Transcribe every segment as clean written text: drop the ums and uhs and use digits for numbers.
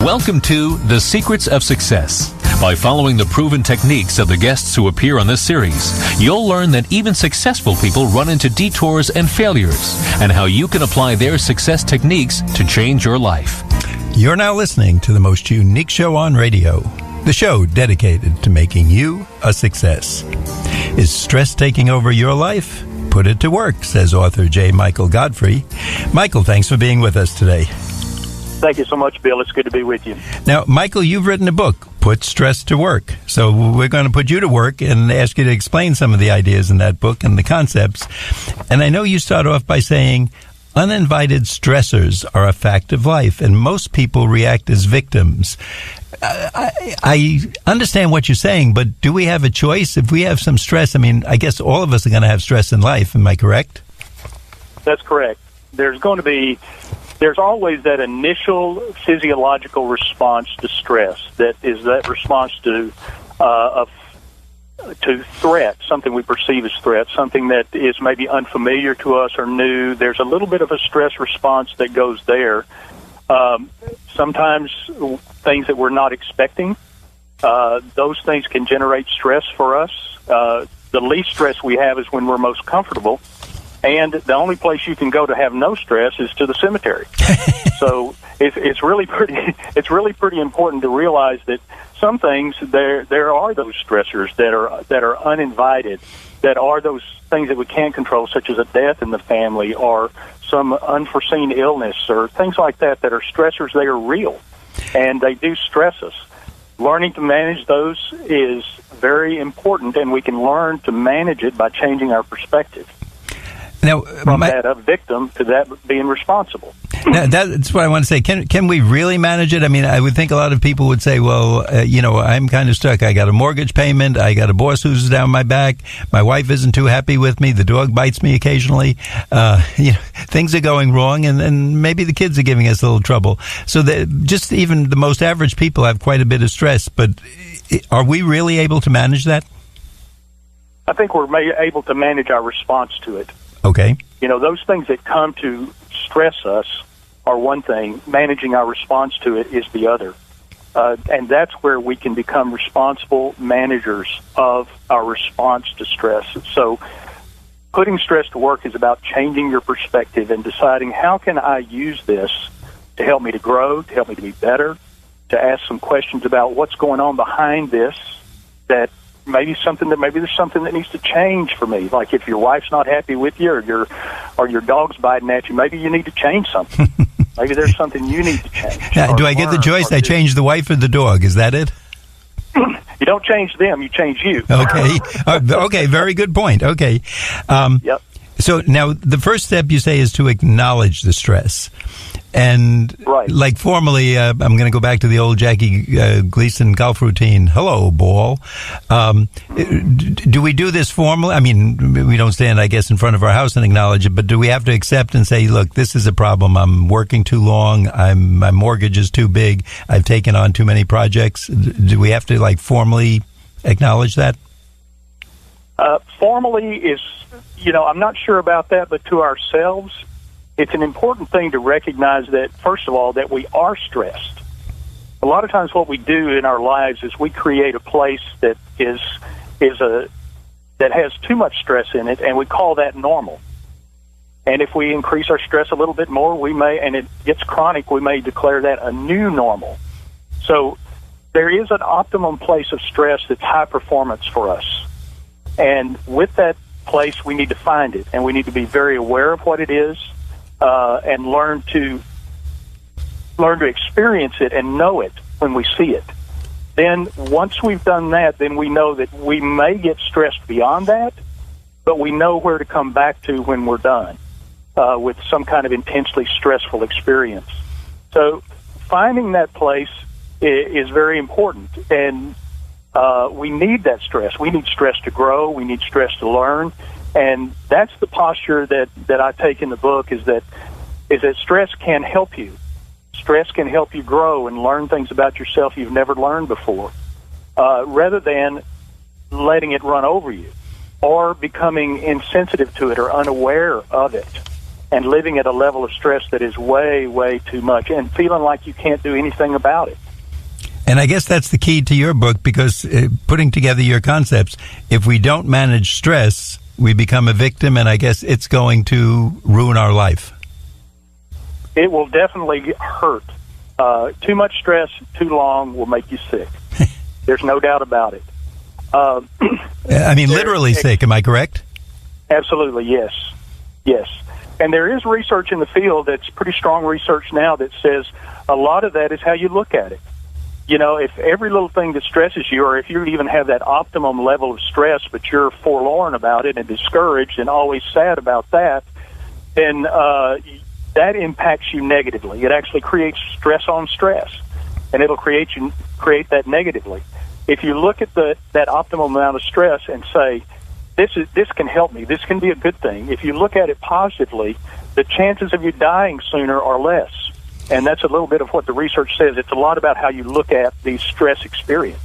Welcome to The Secrets of Success. By following the proven techniques of the guests who appear on this series, you'll learn that even successful people run into detours and failures, and how you can apply their success techniques to change your life. You're now listening to the most unique show on radio, the show dedicated to making you a success. Is stress taking over your life? Put it to work, says author J. Michael Godfrey. Michael, thanks for being with us today. Thank you so much, Bill. It's good to be with you. Now, Michael, you've written a book, Put Stress to Work. So we're going to put you to work and ask you to explain some of the ideas in that book and the concepts. And I know you start off by saying, uninvited stressors are a fact of life, and most people react as victims. I understand what you're saying, but do we have a choice? If we have some stress, I mean, I guess all of us are going to have stress in life. Am I correct? That's correct. There's always that initial physiological response to stress. That is that response to threat, something we perceive as threat, something that is maybe unfamiliar to us or new. There's a little bit of a stress response that goes there. Sometimes things that we're not expecting, those things can generate stress for us. The least stress we have is when we're most comfortable. And the only place you can go to have no stress is to the cemetery. So it's really pretty important to realize that some things there are those stressors that are uninvited, that are those things that we can't control, such as a death in the family or some unforeseen illness or things like that are stressors. They are real, and they do stress us. Learning to manage those is very important, and we can learn to manage it by changing our perspective. Now, from that a victim to that being responsible. Now, that's what I want to say. Can we really manage it? I mean, I would think a lot of people would say, well, I'm kind of stuck. I got a mortgage payment. I got a boss who's down my back. My wife isn't too happy with me. The dog bites me occasionally. Things are going wrong, and maybe the kids are giving us a little trouble. So just even the most average people have quite a bit of stress. But are we really able to manage that? I think we're able to manage our response to it. Okay. Those things that come to stress us are one thing. Managing our response to it is the other. And that's where we can become responsible managers of our response to stress. So putting stress to work is about changing your perspective and deciding, how can I use this to help me to grow, to help me to be better, to ask some questions about what's going on behind this, that maybe there's something that needs to change for me. Like if your wife's not happy with you, or your dog's biting at you, maybe you need to change something. Maybe there's something you need to change. Now, do I get the choice? I change the wife or the dog? Is that it? You don't change them; you change you. Okay. Okay. Very good point. Okay. Yep. So now the first step you say is to acknowledge the stress. And right. Like formally, I'm going to go back to the old Jackie Gleason golf routine. Hello, ball. Do we do this formally? I mean, we don't stand, I guess, in front of our house and acknowledge it, but do we have to accept and say, look, this is a problem. I'm working too long. My mortgage is too big. I've taken on too many projects. Do we have to formally acknowledge that? Formally is, I'm not sure about that, but to ourselves, it's an important thing to recognize that, first of all, that we are stressed. A lot of times what we do in our lives is we create a place that that has too much stress in it, and we call that normal. And if we increase our stress a little bit more, and it gets chronic, we may declare that a new normal. So there is an optimum place of stress that's high performance for us. And with that place, we need to find it, and we need to be very aware of what it is, and learn to experience it and know it when we see it. Then once we've done that, then we know that we may get stressed beyond that, but we know where to come back to when we're done with some kind of intensely stressful experience. So finding that place is very important, and we need that stress. We need stress to grow. We need stress to learn. And that's the posture that I take in the book, is that stress can help you. Stress can help you grow and learn things about yourself you've never learned before, rather than letting it run over you or becoming insensitive to it or unaware of it. and living at a level of stress that is way, way too much, and feeling like you can't do anything about it. And I guess that's the key to your book, because putting together your concepts, if we don't manage stress, we become a victim, and I guess it's going to ruin our life. It will definitely hurt. Too much stress too long will make you sick. There's no doubt about it. I mean, literally sick, am I correct? Absolutely, yes. Yes. And there is research in the field that's pretty strong research now that says a lot of that is how you look at it. You know, if every little thing that stresses you, or if you even have that optimum level of stress, but you're forlorn about it and discouraged and always sad about that, then that impacts you negatively. It actually creates stress on stress, and it'll create that negatively. If you look at that optimum amount of stress and say, this can help me, this can be a good thing. If you look at it positively, the chances of you dying sooner are less. And that's a little bit of what the research says. It's a lot about how you look at the stress experience.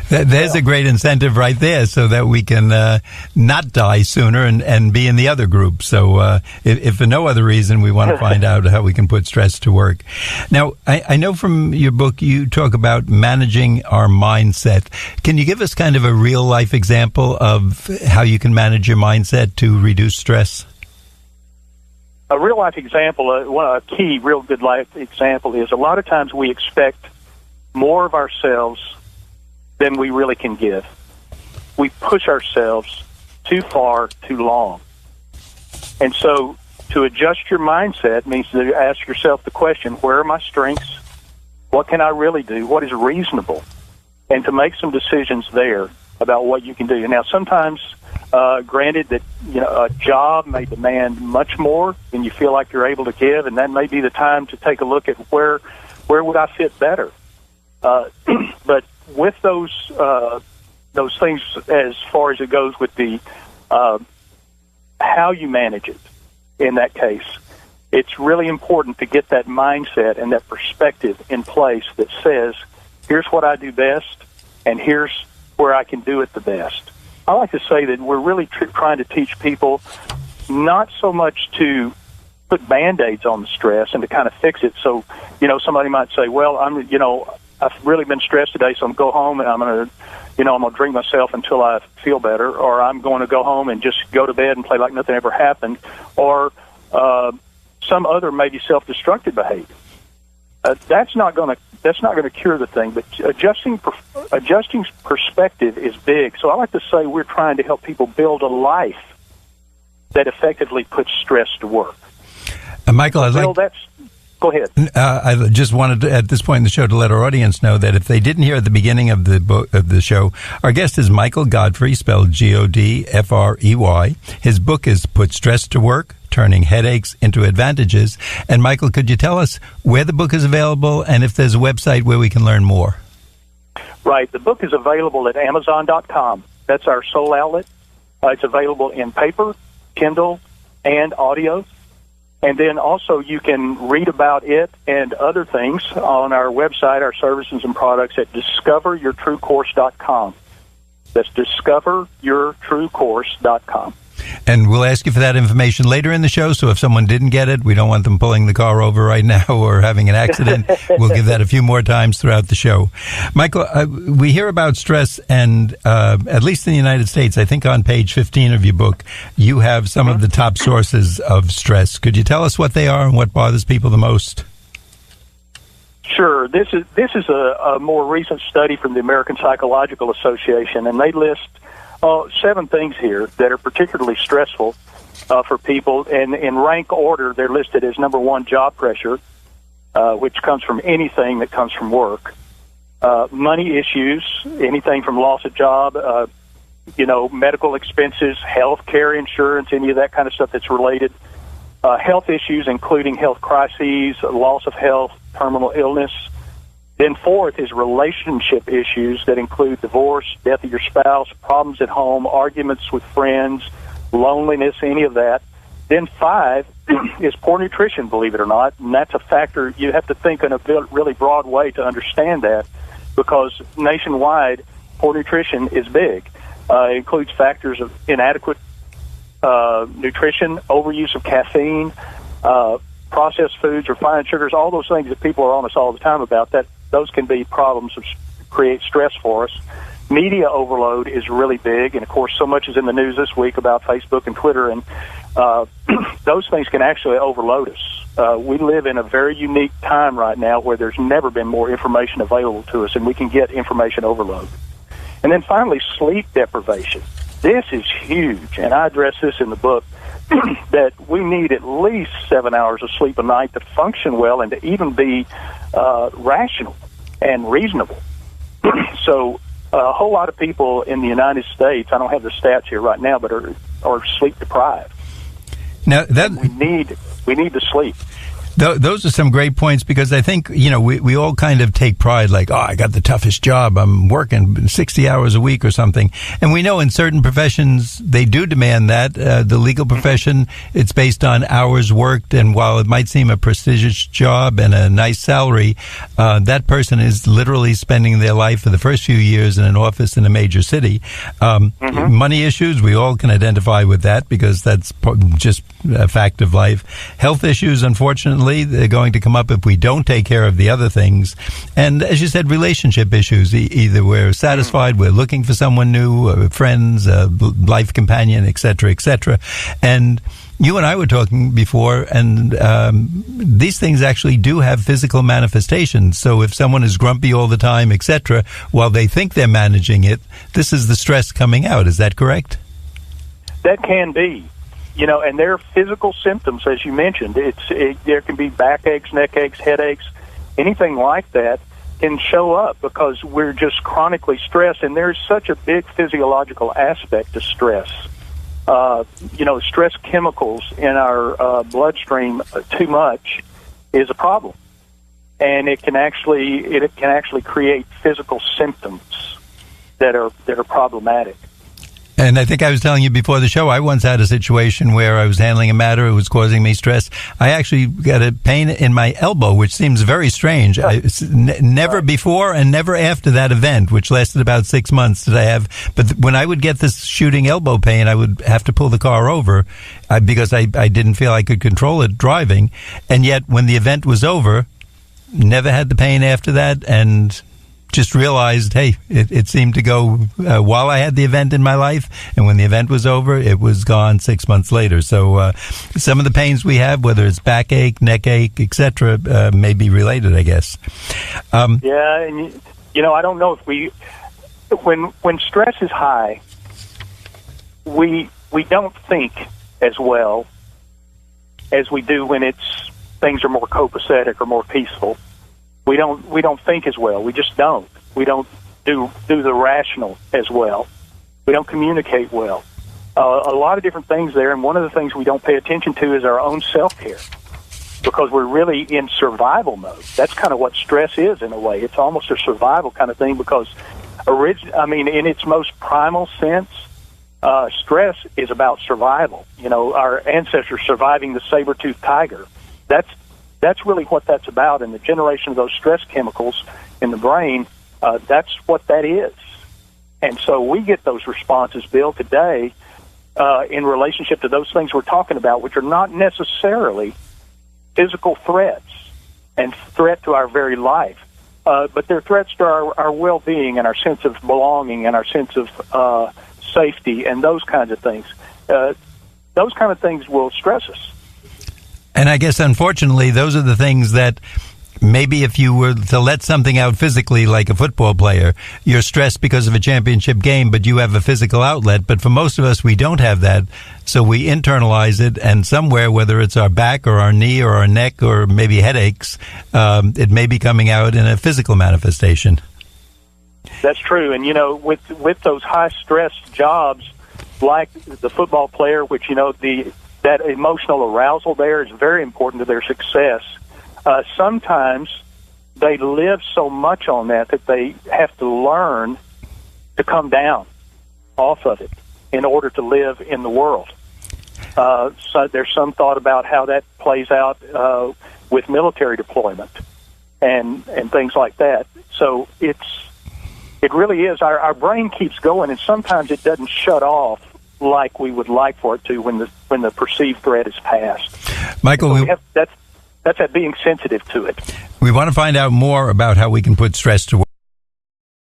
There's a great incentive right there, so that we can not die sooner and be in the other group. So if for no other reason, we want to find out how we can put stress to work. Now, I know from your book you talk about managing our mindset. Can you give us kind of a real-life example of how you can manage your mindset to reduce stress? A real-life example, a key real good life example is a lot of times we expect more of ourselves than we really can give. We push ourselves too far, too long. And so to adjust your mindset means to ask yourself the question, where are my strengths? What can I really do? What is reasonable? And to make some decisions there about what you can do. Now, sometimes, granted that a job may demand much more than you feel like you're able to give, and that may be the time to take a look at where would I fit better. But with those things, as far as it goes with the how you manage it, in that case, it's really important to get that mindset and that perspective in place that says, here's what I do best, and here's where I can do it the best. I like to say that we're really trying to teach people not so much to put Band-Aids on the stress and to kind of fix it. So, somebody might say, well, I've really been stressed today, so I'm going to go home and I'm going to drink myself until I feel better, or I'm going to go home and just go to bed and play like nothing ever happened, or some other maybe self-destructive behavior. That's not going to cure the thing, but adjusting perspective is big. So I like to say we're trying to help people build a life that effectively puts stress to work. Michael, go ahead. I just wanted to, at this point in the show, to let our audience know that if they didn't hear at the beginning of the show, our guest is Michael Godfrey, spelled Godfrey. His book is Put Stress to Work: Turning Headaches into Advantages. And Michael, could you tell us where the book is available and if there's a website where we can learn more? Right. The book is available at Amazon.com. That's our sole outlet. It's available in paper, Kindle, and audio. And then also you can read about it and other things on our website, our services and products at discoveryourtruecourse.com. That's discoveryourtruecourse.com. And we'll ask you for that information later in the show, so if someone didn't get it, we don't want them pulling the car over right now or having an accident. We'll give that a few more times throughout the show. Michael, we hear about stress, and at least in the United States, I think on page 15 of your book, you have some of the top sources of stress. Could you tell us what they are and what bothers people the most? Sure. This is a more recent study from the American Psychological Association, and they list 7 things here that are particularly stressful for people. And in rank order, they're listed as number 1, job pressure, which comes from anything that comes from work. Money issues, anything from loss of job, medical expenses, health care insurance, any of that kind of stuff that's related. Health issues, including health crises, loss of health, terminal illness. Then 4th is relationship issues that include divorce, death of your spouse, problems at home, arguments with friends, loneliness, any of that. Then 5 is poor nutrition, believe it or not, and that's a factor you have to think in a really broad way to understand that, because nationwide, poor nutrition is big. It includes factors of inadequate nutrition, overuse of caffeine, processed foods, refined sugars, all those things that people are on us all the time about, that those can be problems that create stress for us. Media overload is really big, and of course so much is in the news this week about Facebook and Twitter, and those things can actually overload us. We live in a very unique time right now where there's never been more information available to us, and we can get information overload. And then finally, sleep deprivation. This is huge, and I address this in the book, that we need at least 7 hours of sleep a night to function well and to even be rational and reasonable. So a whole lot of people in the United States, I don't have the stats here right now, but are sleep deprived. Now that we need to sleep. Those are some great points, because I think, we all kind of take pride, like, I got the toughest job. I'm working 60 hours a week or something. And we know in certain professions, they do demand that. The legal profession, it's based on hours worked. And while it might seem a prestigious job and a nice salary, that person is literally spending their life for the first few years in an office in a major city. Money issues, we all can identify with that, because that's just a fact of life. Health issues, unfortunately, they're going to come up if we don't take care of the other things. And as you said, relationship issues. Either we're satisfied, we're looking for someone new, friends, life companion, etc., etc. And you and I were talking before, and these things actually do have physical manifestations. So if someone is grumpy all the time, etc., while they think they're managing it, this is the stress coming out. Is that correct? That can be. And there are physical symptoms, as you mentioned. There can be backaches, neck aches, headaches, anything like that can show up because we're just chronically stressed, and there's such a big physiological aspect to stress. Stress chemicals in our bloodstream too much is a problem, and it can actually create physical symptoms that are problematic. And I think I was telling you before the show, I once had a situation where I was handling a matter. It was causing me stress. I actually got a pain in my elbow, which seems very strange. Never before and never after that event, which lasted about 6 months, did I have. But when I would get this shooting elbow pain, I would have to pull the car over because I didn't feel I could control it driving. And yet, when the event was over, never had the pain after that, and just realized, hey, it seemed to go while I had the event in my life, and when the event was over, it was gone 6 months later. So some of the pains we have, whether it's backache, neck ache, etc., may be related, I guess. Yeah, and I don't know if when stress is high, we don't think as well as we do when things are more copacetic or more peaceful. We don't think as well. We just don't. We don't do the rational as well. We don't communicate well. A lot of different things there, and one of the things we don't pay attention to is our own self-care, because we're really in survival mode. That's kind of what stress is in a way. It's almost a survival kind of thing, because in its most primal sense, stress is about survival. Our ancestors surviving the saber-toothed tiger. That's really what that's about, and the generation of those stress chemicals in the brain, that's what that is. And so we get those responses, Bill, today in relationship to those things we're talking about, which are not necessarily physical threats and threat to our very life, but they're threats to our well-being and our sense of belonging and our sense of safety and those kinds of things. Those kind of things will stress us. And I guess, unfortunately, those are the things that maybe if you were to let something out physically, like a football player, you're stressed because of a championship game, but you have a physical outlet. But for most of us, we don't have that. So we internalize it, and somewhere, whether it's our back or our knee or our neck or maybe headaches, it may be coming out in a physical manifestation. That's true. And, with those high-stress jobs, like the football player, which, that emotional arousal there is very important to their success. Sometimes they live so much on that they have to learn to come down off of it in order to live in the world. So there's some thought about how that plays out with military deployment and things like that. So it really is. Our brain keeps going, and sometimes it doesn't shut off like we would like for it to when the perceived threat is past. Michael, that's at being sensitive to it. We want to find out more about how we can put stress to work.